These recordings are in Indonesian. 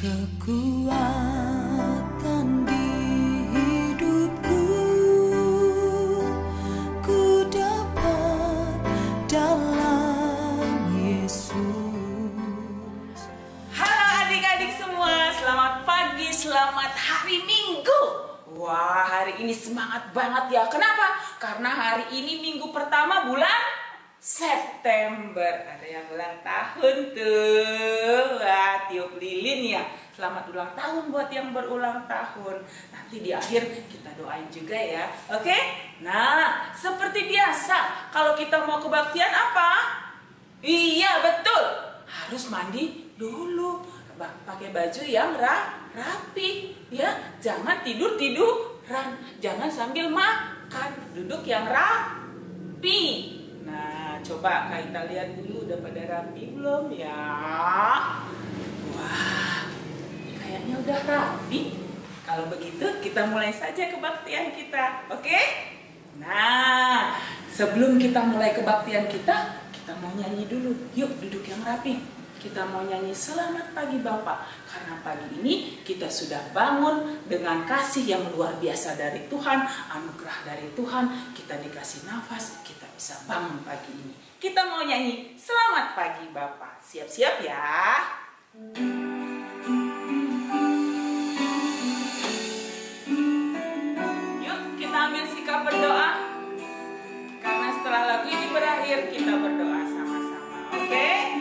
Kekuatan di hidupku ku dapat dalam Yesus. Halo adik-adik semua, selamat pagi, selamat hari Minggu. Wah, hari ini semangat banget ya. Kenapa? Karena hari ini minggu pertama bulan September. Ada yang ulang tahun tuh. Wah, tiup lilin ya. Selamat ulang tahun buat yang berulang tahun. Nanti di akhir kita doain juga ya. Oke? Nah, seperti biasa, kalau kita mau kebaktian apa? Iya, betul. Harus mandi dulu. Pakai baju yang rapi ya. Jangan tiduran. Jangan sambil makan. Duduk yang rapi. Nah, coba kita lihat dulu udah pada rapi belum ya? Wah, kayaknya udah rapi. Kalau begitu kita mulai saja kebaktian kita, oke? Nah, sebelum kita mulai kebaktian kita mau nyanyi dulu. Yuk duduk yang rapi. Kita mau nyanyi Selamat Pagi Bapak. Karena pagi ini kita sudah bangun dengan kasih yang luar biasa dari Tuhan, anugerah dari Tuhan. Kita dikasih nafas, kita bisa bangun pagi ini. Kita mau nyanyi Selamat Pagi Bapak. Siap-siap ya. Yuk kita ambil sikap berdoa. Karena setelah lagu ini berakhir kita berdoa sama-sama. Oke?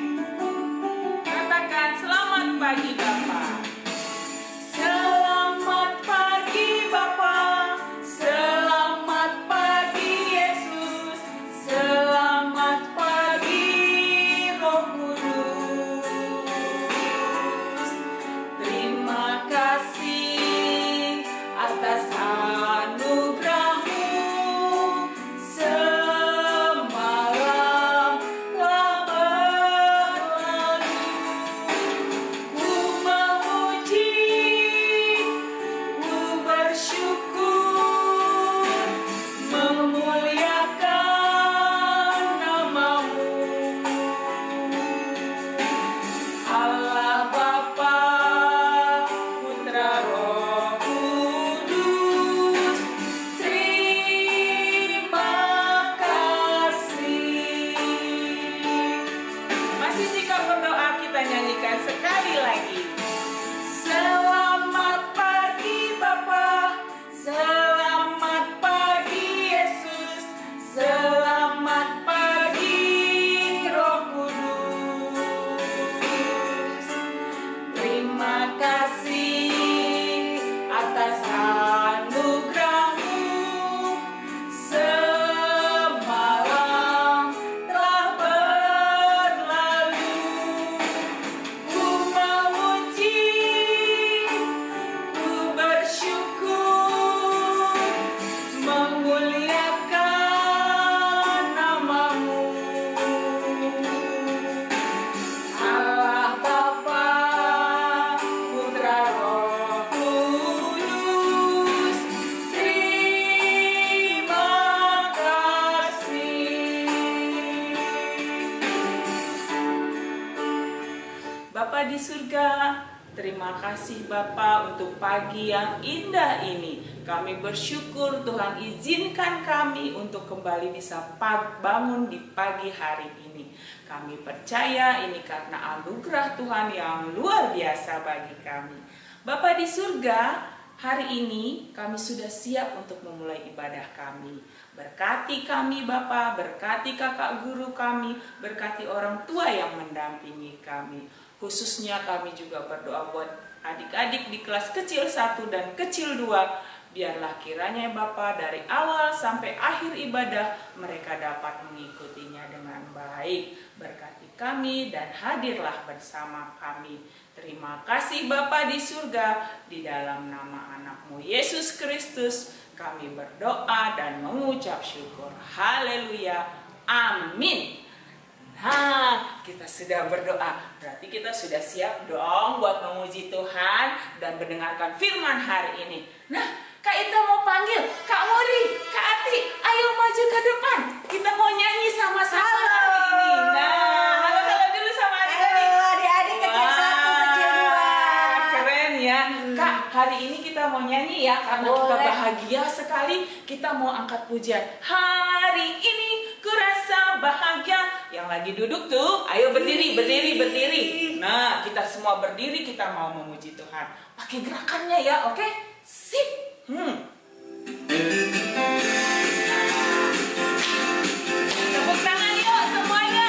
Katakan selamat pagi Bapak. Selamat pagi Bapak. Selamat pagi Yesus. Selamat pagi Roh Kudus. Terima kasih atas anugerah-Mu. Semalam telah berlalu. Ku memuji, ku bersyukur, memuliakan nama-Mu. Allah Bapa, Putra, Roh Kudus, terima kasih. Masih sikap berdoa, kita nyanyikan sekali lagi. Selamat pagi Bapa, selamat pagi Yesus, selamat pagi Roh Kudus. Terima kasih atas anugerah-Mu. Semalam telah berlalu. Ku memuji, ku bersyukur, memuliakan nama-Mu. Allah Bapa, Putra, Roh Kudus, terima kasih. Bapa di surga, terima kasih Bapa untuk pagi yang indah ini. Kami bersyukur Tuhan izinkan kami untuk kembali bisa bangun di pagi hari ini. Kami percaya ini karena anugerah Tuhan yang luar biasa bagi kami. Bapa di surga, hari ini kami sudah siap untuk memulai ibadah kami. Berkati kami Bapa, berkati kakak guru kami, berkati orang tua yang mendampingi kami. Khususnya kami juga berdoa buat adik-adik di kelas kecil 1 dan kecil 2. Biarlah kiranya Bapa dari awal sampai akhir ibadah mereka dapat mengikutinya dengan baik. Berkati kami dan hadirlah bersama kami. Terima kasih Bapa di surga, di dalam nama anak-Mu Yesus Kristus kami berdoa dan mengucap syukur. Haleluya. Amin. Nah, kita sudah berdoa. Berarti kita sudah siap dong buat memuji Tuhan dan mendengarkan firman hari ini. Nah, Kak Ita mau panggil Kak Mori, Kak Ati, ayo maju ke depan. Kita mau nyanyi sama-sama hari ini. Nah, halo-halo dulu sama adik-adik. Halo adik-adik kecil 1, kecil 2. hari ini kita mau nyanyi ya, karena kita bahagia sekali. Kita mau angkat pujian. Hari ini ku rasa bahagia. Yang lagi duduk tuh, ayo berdiri, berdiri, berdiri. Nah, kita semua berdiri, kita mau memuji Tuhan. Pakai gerakannya ya, oke? Sip. Tepuk tangan yuk semuanya.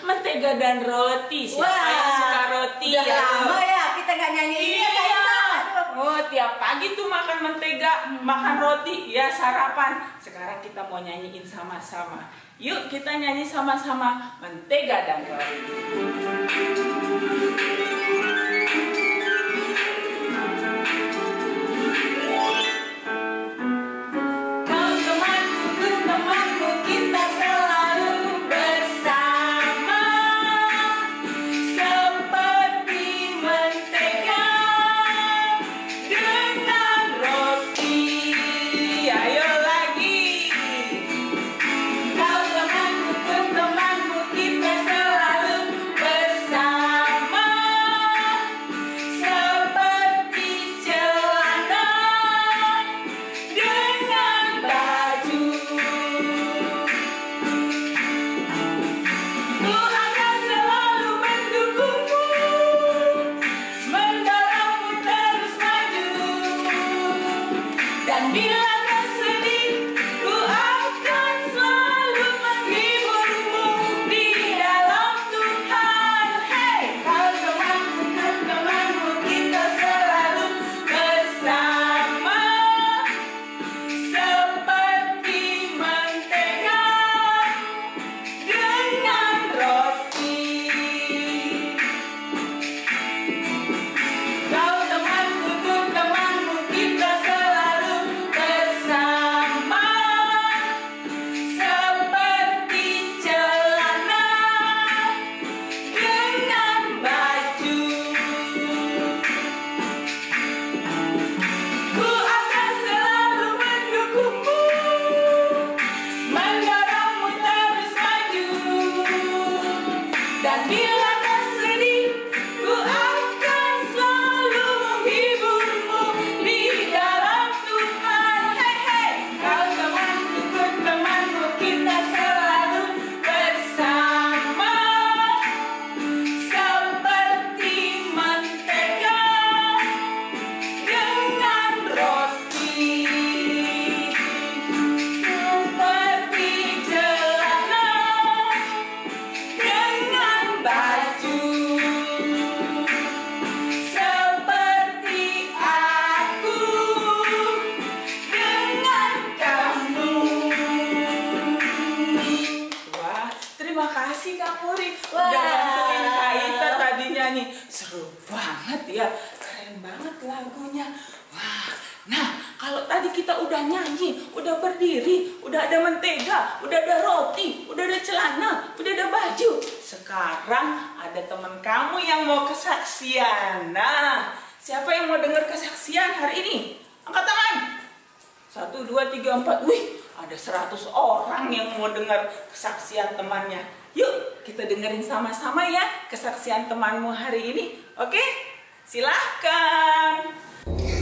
Mentega dan roti. Siapa yang suka roti? Udah lama ya kita nggak nyanyi ini. Iya. Oh, tiap pagi tuh makan mentega, makan roti, ya sarapan. Sekarang kita mau nyanyiin sama-sama. Yuk kita nyanyi sama-sama Mentega dan Roti. Dan bila kau sedih, ku akan selalu nyanyi. Seru banget ya, keren banget lagunya. Wah, nah kalau tadi kita udah nyanyi, udah berdiri, udah ada mentega, udah ada roti, udah ada celana, udah ada baju. Sekarang ada teman kamu yang mau kesaksian. Nah, siapa yang mau dengar kesaksian hari ini? Angkat tangan. 1, 2, 3, 4. Wih, ada 100 orang yang mau dengar kesaksian temannya. Yuk, kita dengerin sama-sama ya kesaksian temanmu hari ini. Oke? Silahkan.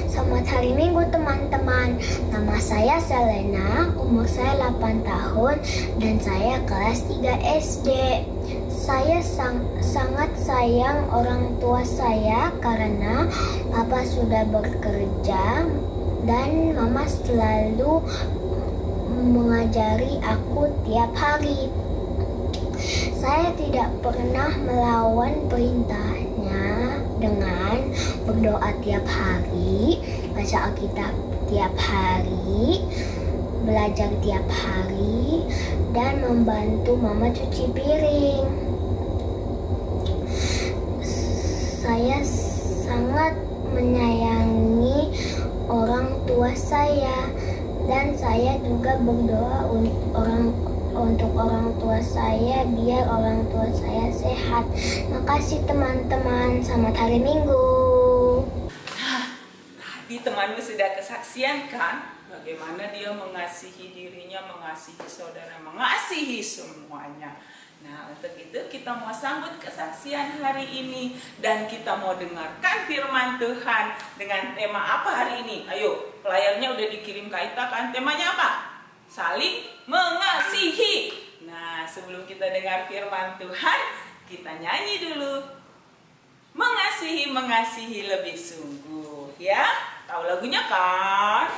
Selamat hari Minggu teman-teman. Nama saya Selena, umur saya 8 tahun dan saya kelas 3 SD. Saya sangat sayang orang tua saya karena papa sudah bekerja dan mama selalu mengajari aku tiap hari. Saya tidak pernah melawan perintahnya dengan berdoa tiap hari, baca Alkitab tiap hari, belajar tiap hari, dan membantu mama cuci piring. Saya sangat menyayangi orang tua saya dan saya juga berdoa untuk orang tua saya biar orang tua saya sehat. Makasih teman-teman, selamat hari Minggu. Nah, tadi temanmu sudah kesaksian kan? Bagaimana dia mengasihi dirinya, mengasihi saudara, mengasihi semuanya. Nah, untuk itu kita mau sambut kesaksian hari ini dan kita mau dengarkan firman Tuhan dengan tema apa hari ini? Ayo, pelayarnya udah dikirim ke Aita kan? Temanya apa? Saling mengasihi. Nah, sebelum kita dengar firman Tuhan, kita nyanyi dulu. Mengasihi, mengasihi lebih sungguh, ya. Tahu lagunya kan?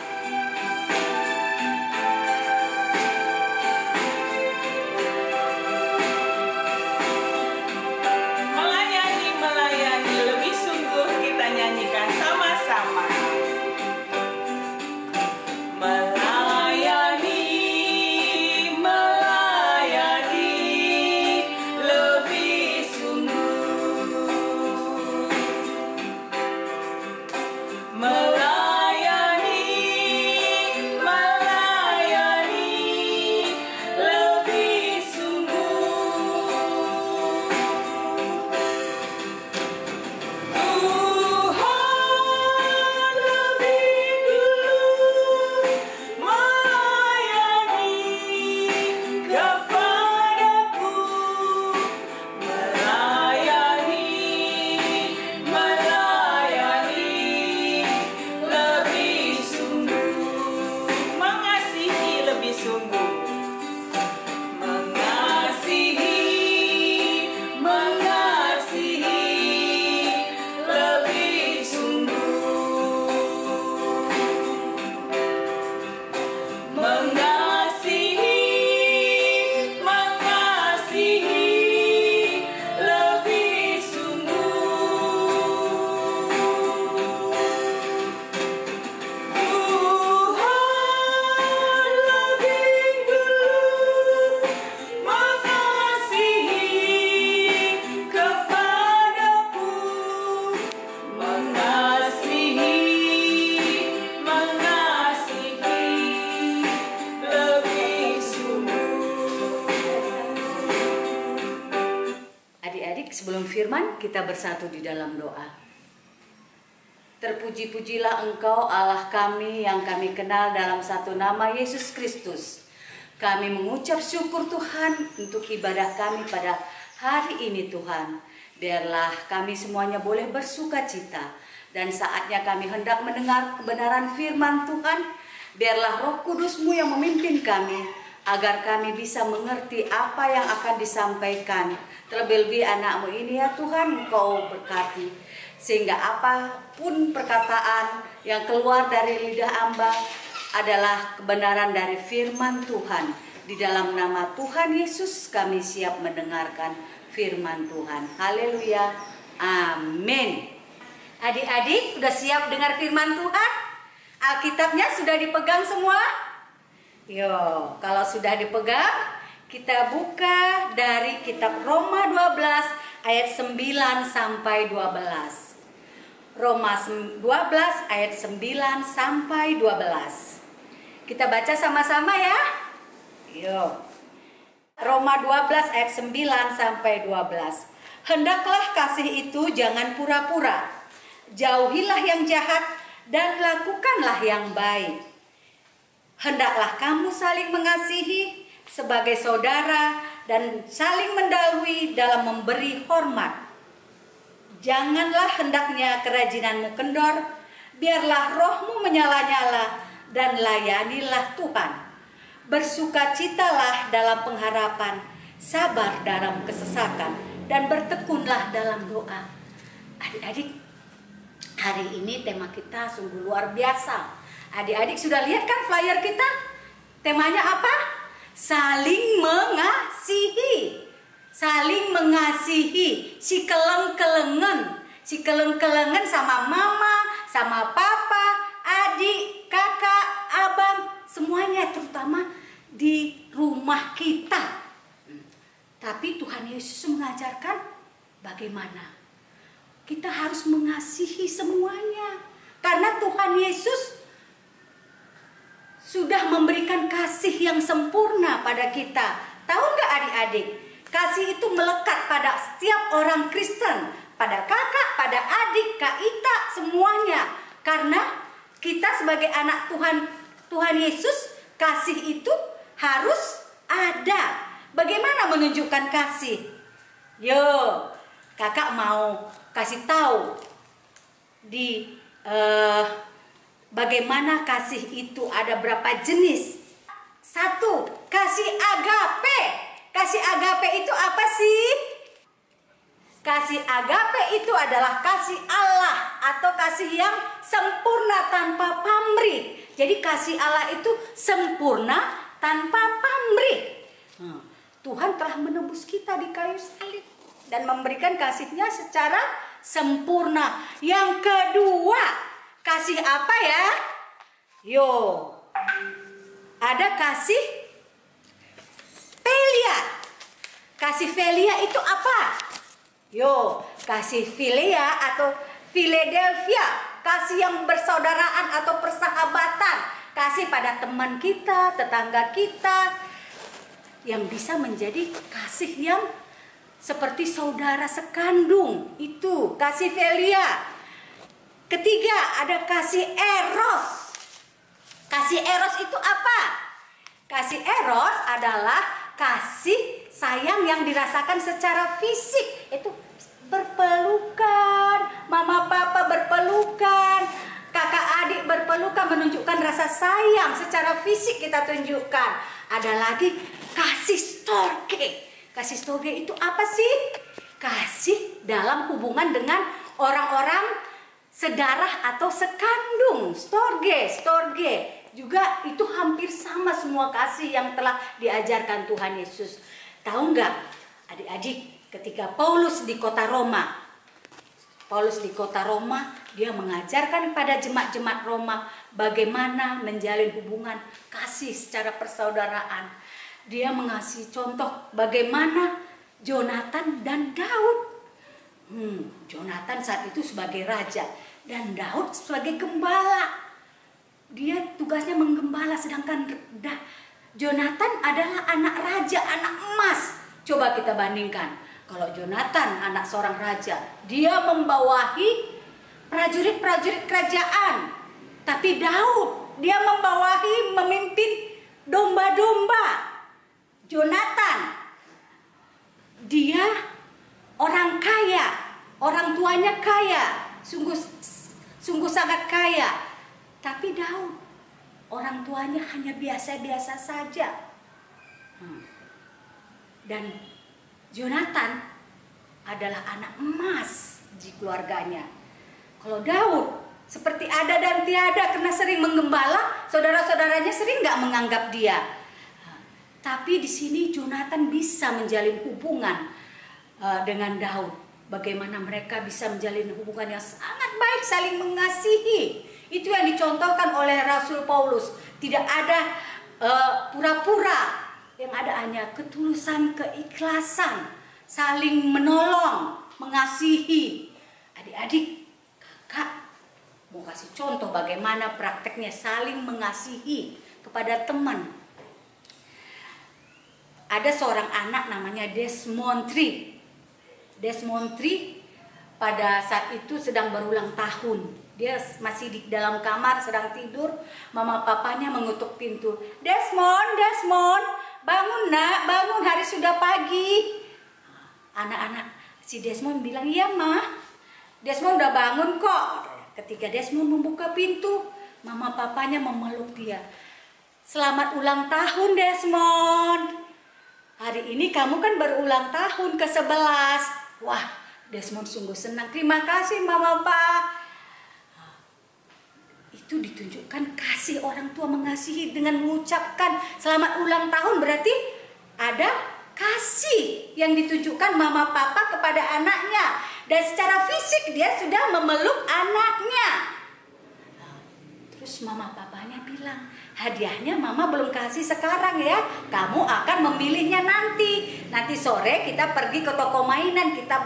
Sebelum firman, kita bersatu di dalam doa. Terpuji-pujilah Engkau Allah kami yang kami kenal dalam satu nama Yesus Kristus. Kami mengucap syukur Tuhan untuk ibadah kami pada hari ini Tuhan. Biarlah kami semuanya boleh bersuka cita. Dan saatnya kami hendak mendengar kebenaran firman Tuhan. Biarlah Roh Kudus-Mu yang memimpin kami, agar kami bisa mengerti apa yang akan disampaikan. Terlebih-lebih anak-Mu ini ya Tuhan, Engkau berkati. Sehingga apapun perkataan yang keluar dari lidah hamba adalah kebenaran dari firman Tuhan. Di dalam nama Tuhan Yesus kami siap mendengarkan firman Tuhan. Haleluya. Amin. Adik-adik sudah siap dengar firman Tuhan? Alkitabnya sudah dipegang semua? Yo, kalau sudah dipegang, kita buka dari kitab Roma 12 ayat 9 sampai 12. Roma 12 ayat 9 sampai 12. Kita baca sama-sama ya. Yuk. Roma 12 ayat 9 sampai 12. Hendaklah kasih itu jangan pura-pura. Jauhilah yang jahat dan lakukanlah yang baik. Hendaklah kamu saling mengasihi sebagai saudara dan saling mendahului dalam memberi hormat. Janganlah hendaknya kerajinanmu kendor, biarlah rohmu menyala-nyala dan layanilah Tuhan. Bersukacitalah dalam pengharapan, sabar dalam kesesakan, dan bertekunlah dalam doa. Adik-adik, hari ini tema kita sungguh luar biasa. Adik-adik sudah lihat kan flyer kita? Temanya apa? Saling mengasihi. Saling mengasihi. Si keleng-kelengan sama mama, sama papa, adik, kakak, abang, semuanya, terutama di rumah kita. Tapi Tuhan Yesus mengajarkan bagaimana kita harus mengasihi semuanya. Karena Tuhan Yesus sudah memberikan kasih yang sempurna pada kita. Tahu nggak adik-adik? Kasih itu melekat pada setiap orang Kristen, pada kakak, pada adik, Kak Ita, semuanya. Karena kita sebagai anak Tuhan Yesus, kasih itu harus ada. Bagaimana menunjukkan kasih? Yo, kakak mau kasih tahu di bagaimana kasih itu ada berapa jenis. 1, kasih agape. Kasih agape itu apa sih? Kasih agape itu adalah kasih Allah atau kasih yang sempurna tanpa pamrih. Jadi kasih Allah itu sempurna tanpa pamrih. Tuhan telah menebus kita di kayu salib dan memberikan kasih-Nya secara sempurna. Yang kedua, kasih apa ya? Yo, ada kasih filia. Kasih filia itu apa? Yo, kasih filia atau Philadelphia, kasih yang bersaudaraan atau persahabatan, kasih pada teman kita, tetangga kita, yang bisa menjadi kasih yang seperti saudara sekandung. Itu kasih filia. Ketiga, ada kasih eros. Kasih eros itu apa? Kasih eros adalah kasih sayang yang dirasakan secara fisik. Itu berpelukan, mama papa berpelukan, kakak adik berpelukan, menunjukkan rasa sayang secara fisik kita tunjukkan. Ada lagi kasih storge. Kasih storge itu apa sih? Kasih dalam hubungan dengan orang-orang sedarah atau sekandung. Storge juga itu hampir sama semua kasih yang telah diajarkan Tuhan Yesus. Tahu nggak adik-adik, ketika Paulus di kota Roma, dia mengajarkan kepada jemaat-jemaat Roma bagaimana menjalin hubungan kasih secara persaudaraan. Dia mengasih contoh bagaimana Jonatan dan Daud. Jonatan saat itu sebagai raja dan Daud sebagai gembala. Dia tugasnya menggembala, sedangkan Jonatan adalah anak raja, anak emas. Coba kita bandingkan. Kalau Jonatan anak seorang raja, dia membawahi prajurit-prajurit kerajaan. Tapi Daud, dia membawahi, memimpin domba-domba. Jonatan, dia orang kaya, orang tuanya kaya, sungguh sangat kaya. Tapi Daud, orang tuanya hanya biasa-biasa saja. Dan Jonatan adalah anak emas di keluarganya. Kalau Daud seperti ada dan tiada karena sering menggembala, saudara-saudaranya sering nggak menganggap dia. Tapi di sini Jonatan bisa menjalin hubungan dengan Daud. Bagaimana mereka bisa menjalin hubungan yang sangat baik, saling mengasihi. Itu yang dicontohkan oleh Rasul Paulus. Tidak ada pura-pura, yang ada hanya ketulusan, keikhlasan. saling menolong, mengasihi. Adik-adik, kakak mau kasih contoh bagaimana prakteknya saling mengasihi kepada teman. Ada seorang anak namanya Desmond Tree. Desmond Tree pada saat itu sedang berulang tahun. Dia masih di dalam kamar sedang tidur. Mama papanya mengutuk pintu. Desmond, Desmond, bangun nak, bangun, hari sudah pagi. Anak-anak si Desmond bilang, iya mah, Desmond udah bangun kok. Ketika Desmond membuka pintu, mama papanya memeluk dia. Selamat ulang tahun Desmond. Hari ini kamu kan berulang tahun ke-11. Wah, Desmond sungguh senang. Terima kasih mama pak. Itu ditunjukkan kasih orang tua mengasihi dengan mengucapkan selamat ulang tahun. Berarti ada kasih yang ditunjukkan mama papa kepada anaknya. Dan secara fisik dia sudah memeluk anaknya. Terus mama papanya bilang, hadiahnya mama belum kasih sekarang ya. Kamu akan memilihnya nanti. Nanti sore kita pergi ke toko mainan, kita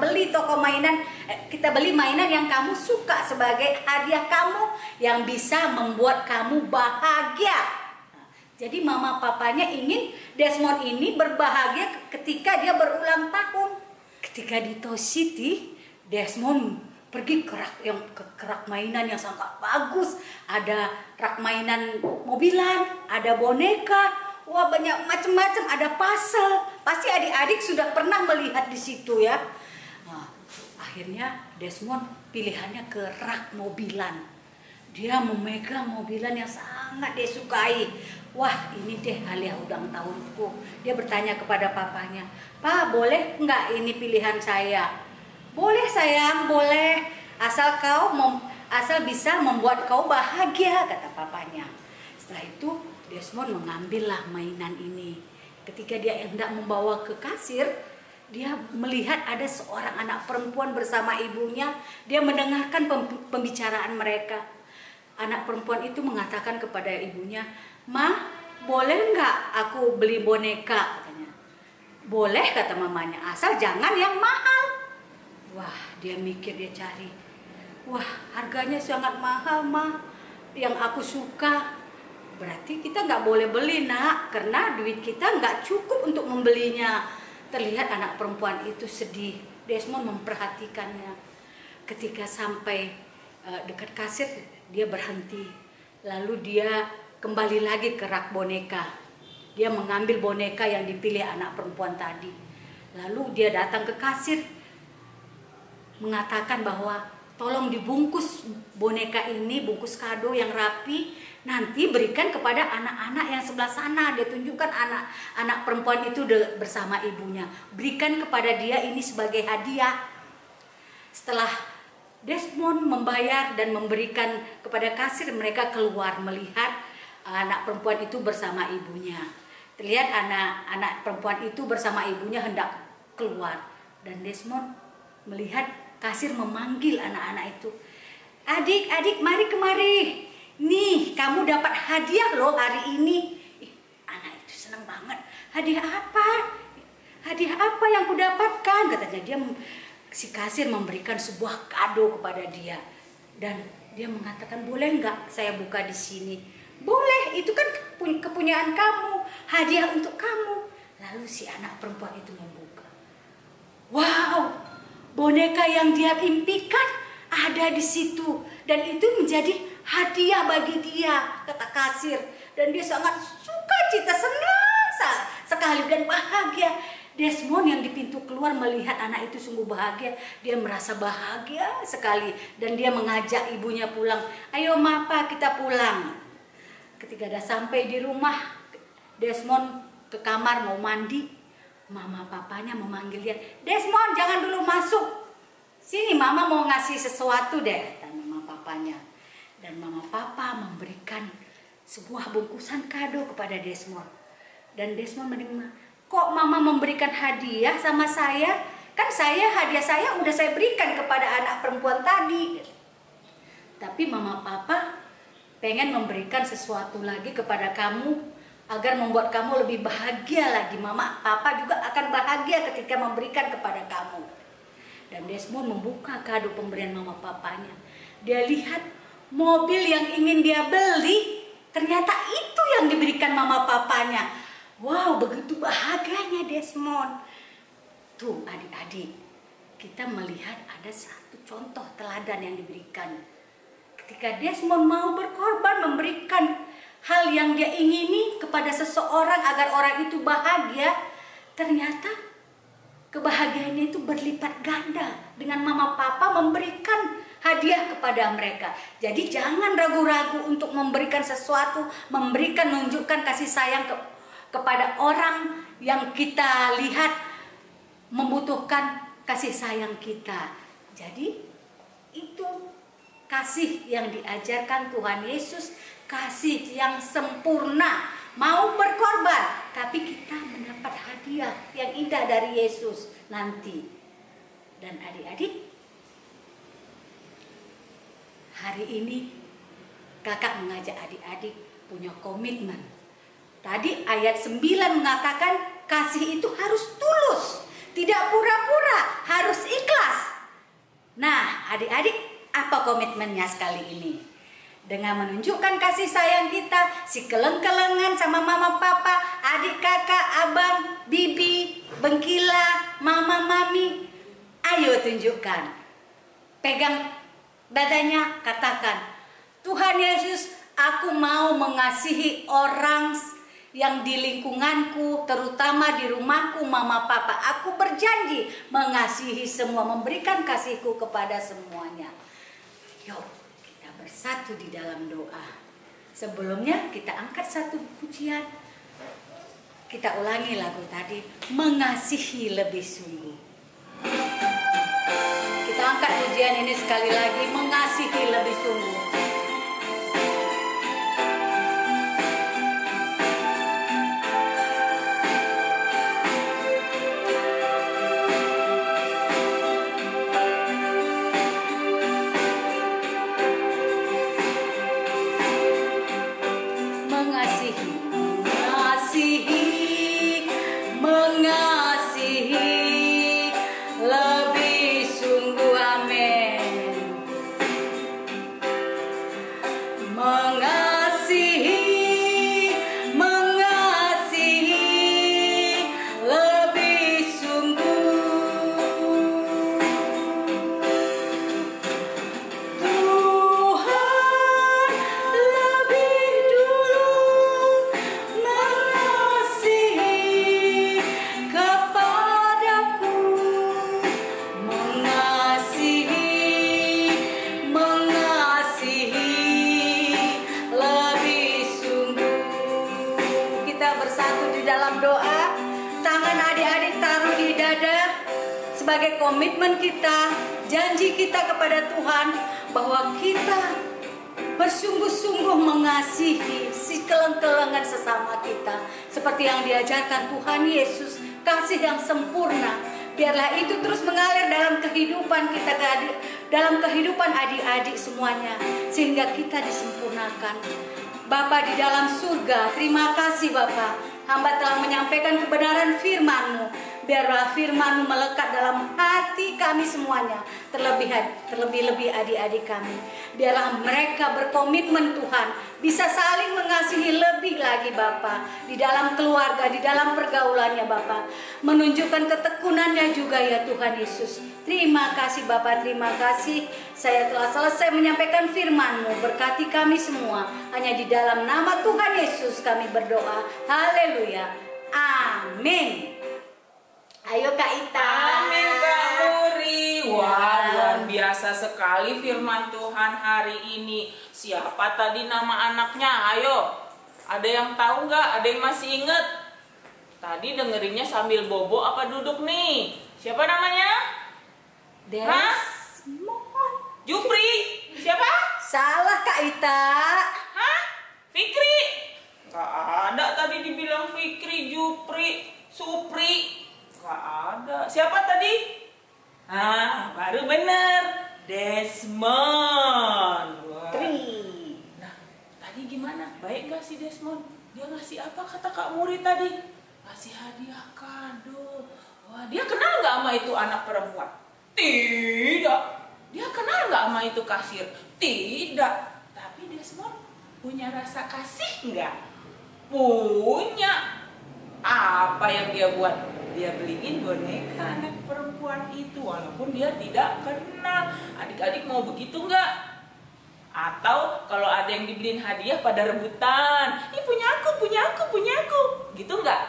beli mainan yang kamu suka sebagai hadiah kamu yang bisa membuat kamu bahagia. Jadi mama papanya ingin Desmond ini berbahagia ketika dia berulang tahun. Ketika di Toy City, Desmond pergi ke rak mainan yang sangat bagus. Ada rak mainan mobilan, ada boneka, wah banyak macam-macam, ada puzzle. Pasti adik-adik sudah pernah melihat di situ ya. Nah, akhirnya Desmond pilihannya ke rak mobilan. Dia memegang mobilan yang sangat dia sukai. Wah, ini deh hadiah ulang tahunku. Dia bertanya kepada papanya, "Pak, boleh nggak ini pilihan saya?" "Boleh sayang, boleh. Asal bisa membuat kau bahagia," kata papanya. Setelah itu Desmond mengambillah mainan ini. Ketika dia hendak membawa ke kasir, dia melihat ada seorang anak perempuan bersama ibunya. Dia mendengarkan pembicaraan mereka. Anak perempuan itu mengatakan kepada ibunya, "Ma, boleh nggak aku beli boneka?" katanya. "Boleh," kata mamanya, "asal jangan yang mahal." Wah, dia mikir, dia cari. Wah, harganya sangat mahal mah, yang aku suka. Berarti kita nggak boleh beli nak, karena duit kita nggak cukup untuk membelinya. Terlihat anak perempuan itu sedih. Desmond memperhatikannya. Ketika sampai dekat kasir, dia berhenti. Lalu dia kembali lagi ke rak boneka. Dia mengambil boneka yang dipilih anak perempuan tadi. Lalu dia datang ke kasir, mengatakan bahwa tolong dibungkus boneka ini, bungkus kado yang rapi, nanti berikan kepada anak-anak yang sebelah sana. Dia tunjukkan anak perempuan itu bersama ibunya. Berikan kepada dia ini sebagai hadiah. Setelah Desmond membayar dan memberikan kepada kasir, mereka keluar melihat anak perempuan itu bersama ibunya. Terlihat anak perempuan itu bersama ibunya hendak keluar. Dan Desmond melihat kasir memanggil anak-anak itu. "Adik-adik, mari kemari. Nih, kamu dapat hadiah loh hari ini." Anak itu senang banget. "Hadiah apa? Hadiah apa yang kudapatkan?" katanya. Si kasir memberikan sebuah kado kepada dia. Dan dia mengatakan, "Boleh nggak saya buka di sini?" "Boleh, itu kan kepunyaan kamu. Hadiah untuk kamu." Lalu si anak perempuan itu membuka. Wow, boneka yang dia impikan ada di situ. Dan itu menjadi hadiah bagi dia, kata kasir. Dan dia sangat sukacita, senang sekali dan bahagia. Desmond yang di pintu keluar melihat anak itu sungguh bahagia. Dia merasa bahagia sekali. Dan dia mengajak ibunya pulang. "Ayo Mapa, kita pulang." Ketika dia sampai di rumah, Desmond ke kamar mau mandi. Mama papanya memanggil dia, "Desmond, jangan dulu masuk. Sini, mama mau ngasih sesuatu deh," kata mama papanya. Dan mama papa memberikan sebuah bungkusan kado kepada Desmond. Dan Desmond menerima. "Kok mama memberikan hadiah sama saya? Kan hadiah saya udah saya berikan kepada anak perempuan tadi." Tapi mama papa pengen memberikan sesuatu lagi kepada kamu. agar membuat kamu lebih bahagia lagi. Mama, papa juga akan bahagia ketika memberikan kepada kamu. Dan Desmond membuka kado pemberian mama papanya. Dia lihat mobil yang ingin dia beli, ternyata itu yang diberikan mama papanya. Wow, begitu bahagianya Desmond. Tuh adik-adik, kita melihat ada satu contoh teladan yang diberikan. Ketika Desmond mau berkorban, memberikan hal yang dia ingini kepada seseorang agar orang itu bahagia, ternyata kebahagiaannya itu berlipat ganda dengan mama papa memberikan hadiah kepada mereka. Jadi jangan ragu-ragu untuk memberikan sesuatu, menunjukkan kasih sayang kepada orang yang kita lihat membutuhkan kasih sayang kita. Jadi itu kasih yang diajarkan Tuhan Yesus, kasih yang sempurna, mau berkorban, tapi kita mendapat hadiah yang indah dari Yesus nanti. Dan adik-adik, hari ini kakak mengajak adik-adik punya komitmen. Tadi ayat 9 mengatakan kasih itu harus tulus, tidak pura-pura, harus ikhlas. Nah, adik-adik, apa komitmennya sekali ini? Dengan menunjukkan kasih sayang kita, si keleng-kelengan sama mama papa, adik kakak, abang, bibi, bengkila, mama, mami. Ayo tunjukkan. Pegang dadanya, katakan, Tuhan Yesus, aku mau mengasihi orang yang di lingkunganku, terutama di rumahku, mama papa. Aku berjanji mengasihi semua, memberikan kasihku kepada semuanya. Yuk, kita bersatu di dalam doa. Sebelumnya kita angkat satu pujian. Kita ulangi lagu tadi, mengasihi lebih sungguh. Kita angkat pujian ini sekali lagi, mengasihi lebih sungguh. Sebagai komitmen kita, janji kita kepada Tuhan bahwa kita bersungguh-sungguh mengasihi si keleng-kelengan sesama kita seperti yang diajarkan Tuhan Yesus, kasih yang sempurna. Biarlah itu terus mengalir dalam kehidupan kita, dalam kehidupan adik-adik semuanya, sehingga kita disempurnakan. Bapa di dalam surga, terima kasih Bapa, hamba telah menyampaikan kebenaran firman-Mu. Biarlah firman-Mu melekat dalam hati kami semuanya, terlebih-lebih adik-adik kami. Biarlah mereka berkomitmen Tuhan, bisa saling mengasihi lebih lagi Bapa, di dalam keluarga, di dalam pergaulannya Bapa. Menunjukkan ketekunannya juga ya Tuhan Yesus. Terima kasih Bapa, terima kasih. Saya telah selesai menyampaikan firman-Mu. Berkati kami semua. Hanya di dalam nama Tuhan Yesus kami berdoa. Haleluya. Amin. Ayo Kak Ita. Amin Kak Muri. Wah, luar biasa sekali firman Tuhan hari ini. Siapa tadi nama anaknya? Ayo, ada yang tahu nggak? Ada yang masih inget? Tadi dengerinnya sambil bobo apa duduk nih? Siapa namanya? Desmond. Jupri. Siapa? Salah Kak Ita. Hah? Fikri? Nggak ada tadi dibilang Fikri, Jupri, Supri. Nggak ada. Siapa tadi? Ah, baru bener. Desmond. Wah. Tri. Nah, tadi gimana? Baik nggak si Desmond? Dia ngasih apa kata Kak Muri tadi? Ngasih hadiah kado. Wah, dia kenal nggak sama itu anak perempuan? Tidak. Dia kenal nggak sama itu kasir? Tidak. Tapi Desmond punya rasa kasih nggak? Punya. Apa yang dia buat? Dia beliin boneka anak perempuan itu walaupun dia tidak kenal. Adik-adik mau begitu nggak? Atau kalau ada yang dibeliin hadiah pada rebutan, ini punya aku, punya aku, punya aku, gitu nggak?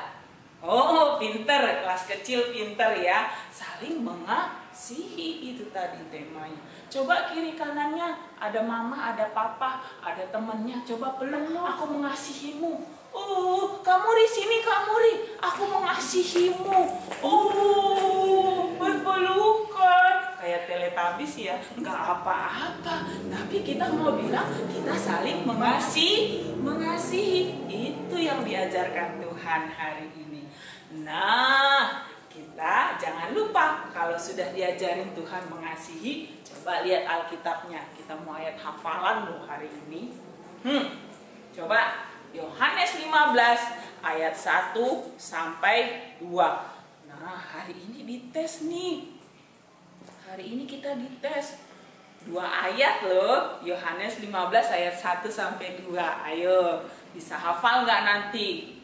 Oh, pinter, kelas kecil pinter ya, saling mengasihi itu tadi temanya. Coba kiri kanannya, ada mama, ada papa, ada temennya, coba peluk, aku mengasihimu. Kamuri sini, Kamuri, aku mengasihimu. Berpelukan. Kayak Teletubbies ya, nggak apa-apa. Tapi kita mau bilang kita saling mengasihi. Itu yang diajarkan Tuhan hari ini. Nah, kita jangan lupa kalau sudah diajarin Tuhan mengasihi, coba lihat Alkitabnya. Kita mau ayat hafalan loh hari ini. Coba Yohanes 15 ayat 1 sampai 2. Nah, hari ini dites nih. Hari ini kita dites 2 ayat loh. Yohanes 15 ayat 1 sampai 2. Ayo, bisa hafal nggak nanti?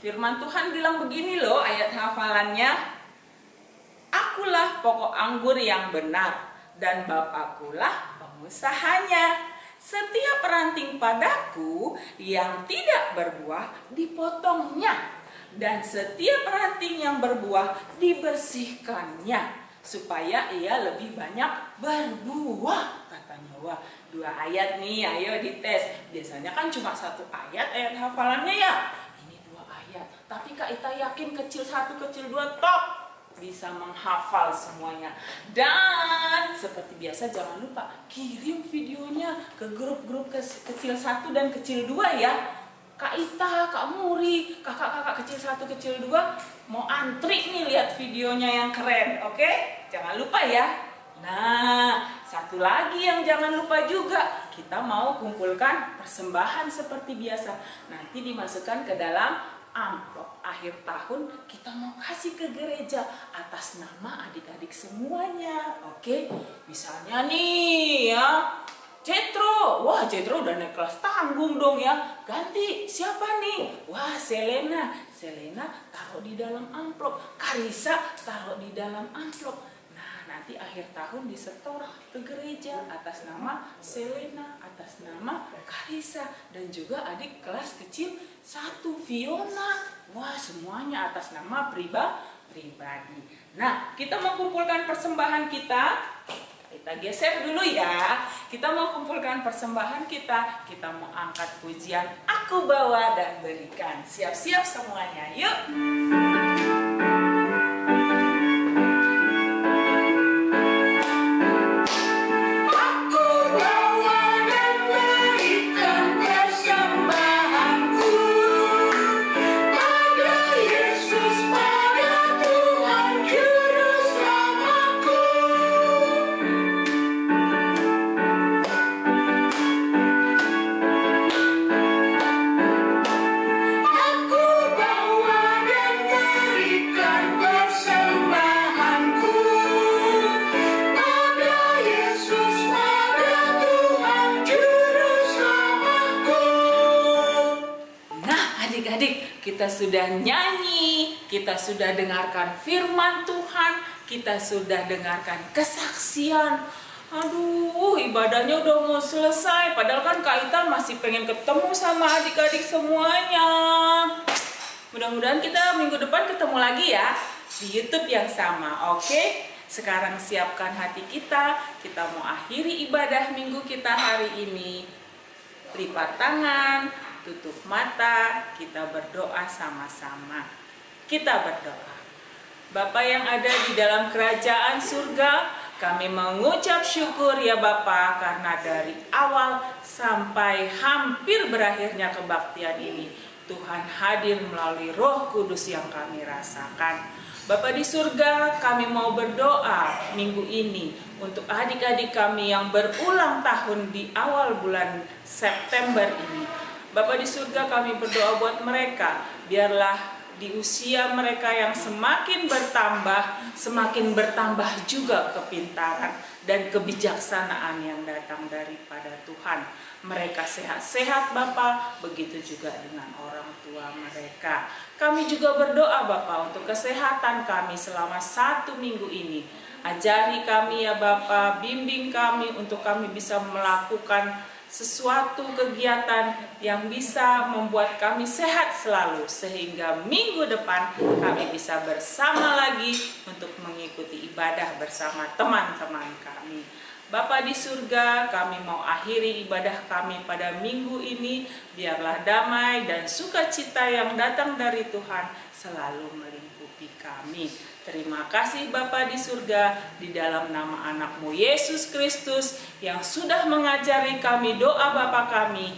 Firman Tuhan bilang begini loh ayat hafalannya. Akulah pokok anggur yang benar dan Bapakkulah pengusahanya. Setiap ranting padaku yang tidak berbuah dipotongnya, dan setiap ranting yang berbuah dibersihkannya, supaya ia lebih banyak berbuah, katanya. Wah, 2 ayat nih, ayo dites. Biasanya kan cuma 1 ayat hafalannya ya. Ini 2 ayat, tapi Kak Ita yakin kecil 1, kecil 2 top bisa menghafal semuanya. Dan seperti biasa jangan lupa kirim videonya ke grup-grup kecil 1 dan kecil 2 ya. Kak Ita, Kak Muri, kakak-kakak kecil 1, kecil 2 mau antri nih lihat videonya yang keren. Oke? Jangan lupa ya. Nah, satu lagi yang jangan lupa juga, kita mau kumpulkan persembahan seperti biasa. Nanti dimasukkan ke dalam amplop akhir tahun, kita mau kasih ke gereja atas nama adik-adik semuanya. Oke, misalnya nih ya, Jetro. Wah, Jetro udah naik kelas tanggung dong ya. Ganti siapa nih? Wah, Selena. Selena taruh di dalam amplop. Karisa taruh di dalam amplop. Nanti akhir tahun disetor ke gereja atas nama Selena, atas nama Karisa, dan juga adik kelas kecil 1 Fiona. Wah, semuanya atas nama pribadi. Nah, kita mau kumpulkan persembahan kita. Kita geser dulu ya. Kita mau kumpulkan persembahan kita. Kita mau angkat pujian Aku Bawa dan Berikan. Siap-siap semuanya, yuk. Kita sudah nyanyi, kita sudah dengarkan firman Tuhan, kita sudah dengarkan kesaksian. Aduh, ibadahnya udah mau selesai. Padahal kan Kak Ita masih pengen ketemu sama adik-adik semuanya. Mudah-mudahan kita minggu depan ketemu lagi ya di YouTube yang sama, oke? Sekarang siapkan hati kita mau akhiri ibadah minggu kita hari ini. Lipat tangan, tutup mata, kita berdoa sama-sama. Kita berdoa. Bapa yang ada di dalam kerajaan surga, kami mengucap syukur ya Bapa, karena dari awal sampai hampir berakhirnya kebaktian ini, Tuhan hadir melalui Roh Kudus yang kami rasakan. Bapa di surga, kami mau berdoa minggu ini untuk adik-adik kami yang berulang tahun di awal bulan September ini. Bapa di surga, kami berdoa buat mereka, biarlah di usia mereka yang semakin bertambah juga kepintaran dan kebijaksanaan yang datang daripada Tuhan. Mereka sehat-sehat Bapa, begitu juga dengan orang tua mereka. Kami juga berdoa Bapa untuk kesehatan kami selama 1 minggu ini. Ajari kami ya Bapa, bimbing kami untuk kami bisa melakukan sesuatu kegiatan yang bisa membuat kami sehat selalu, sehingga minggu depan kami bisa bersama lagi untuk mengikuti ibadah bersama teman-teman kami. Bapa di surga, kami mau akhiri ibadah kami pada minggu ini. Biarlah damai dan sukacita yang datang dari Tuhan selalu melingkupi kami. Terima kasih Bapa di surga, di dalam nama anakmu Yesus Kristus yang sudah mengajari kami doa Bapa kami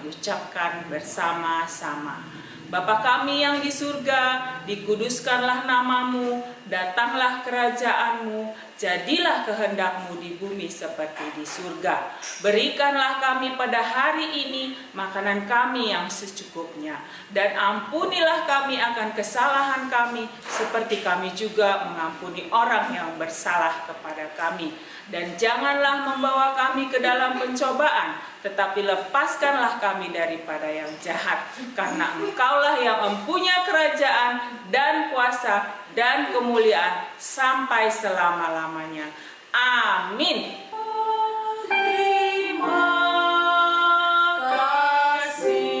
ucapkan bersama-sama. Bapa kami yang di surga, dikuduskanlah namamu, datanglah kerajaanmu, jadilah kehendakmu di bumi seperti di surga. Berikanlah kami pada hari ini makanan kami yang secukupnya, dan ampunilah kami akan kesalahan kami, seperti kami juga mengampuni orang yang bersalah kepada kami. Dan janganlah membawa kami ke dalam pencobaan, tetapi lepaskanlah kami daripada yang jahat. Karena Engkaulah yang mempunyai kerajaan dan kuasa dan kemuliaan sampai selama-lamanya. Amin. Terima kasih.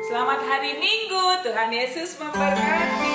Selamat hari Minggu, Tuhan Yesus memberkati.